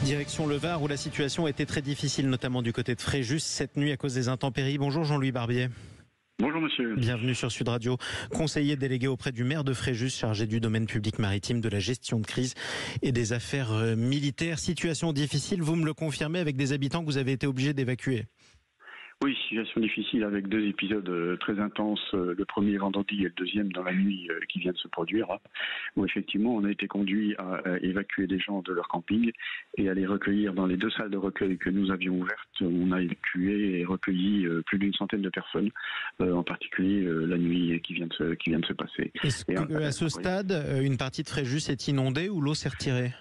Direction le Var où la situation a été très difficile, notamment du côté de Fréjus cette nuit à cause des intempéries. Bonjour Jean-Louis Barbier. Bonjour monsieur. Bienvenue sur Sud Radio. Conseiller délégué auprès du maire de Fréjus, chargé du domaine public maritime, de la gestion de crise et des affaires militaires. Situation difficile, vous me le confirmez, avec des habitants que vous avez été obligés d'évacuer. Oui, situation difficile avec deux épisodes très intenses, le premier vendredi et le deuxième dans la nuit qui vient de se produire, où effectivement on a été conduit à évacuer des gens de leur camping et à les recueillir dans les deux salles de recueil que nous avions ouvertes. On a évacué et recueilli plus d'une centaine de personnes, en particulier la nuit qui vient de se passer. Est-ce qu'à ce stade, une partie de Fréjus est inondée ou l'eau s'est retirée ?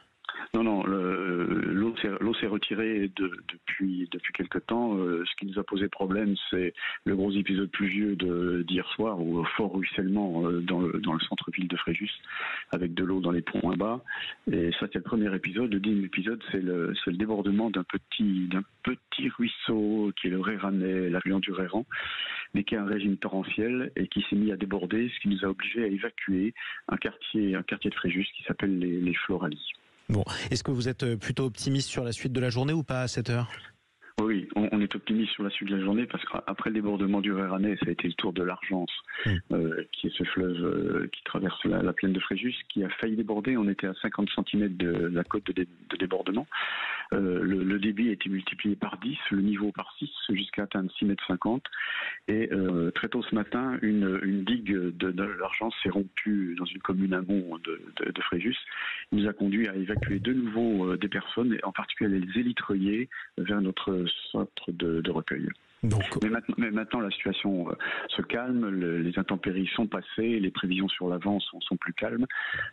Non, l'eau s'est retirée depuis quelque temps. Ce qui nous a posé problème, c'est le gros épisode pluvieux d'hier soir, où fort ruissellement dans le centre-ville de Fréjus, avec de l'eau dans les ponts à bas. Et ça, c'est le premier épisode. Le deuxième épisode, c'est le débordement d'un petit ruisseau qui est le Réranais, l'affluent du Réran, mais qui a un régime torrentiel et qui s'est mis à déborder, ce qui nous a obligés à évacuer un quartier de Fréjus qui s'appelle les Floralies. Bon, est-ce que vous êtes plutôt optimiste sur la suite de la journée ou pas à cette heure ? Oui, on est optimiste sur la suite de la journée parce qu'après le débordement du Réranais, ça a été le tour de l'Argence, qui est ce fleuve qui traverse la plaine de Fréjus, qui a failli déborder. On était à 50 cm de la côte de débordement. Le débit a été multiplié par 10, le niveau par 6, jusqu'à atteindre 6,50 m. Et très tôt ce matin, une digue de l'Argence s'est rompue dans une commune amont de Fréjus. Il nous a conduit à évacuer de nouveau des personnes, et en particulier les élitreillers, vers notre centre de recueil. Donc... Mais maintenant, la situation se calme, les intempéries sont passées, les prévisions sur l'avant sont plus calmes.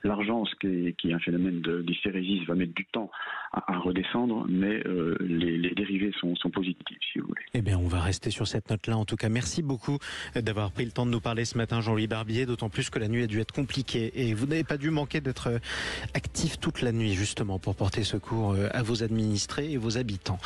L'Argence, qui est un phénomène d'hystérésis, va mettre du temps à redescendre, mais les dérivés sont positifs, si vous voulez. Eh bien, on va rester sur cette note-là. En tout cas, merci beaucoup d'avoir pris le temps de nous parler ce matin, Jean-Louis Barbier, d'autant plus que la nuit a dû être compliquée. Et vous n'avez pas dû manquer d'être actif toute la nuit, justement, pour porter secours à vos administrés et vos habitants.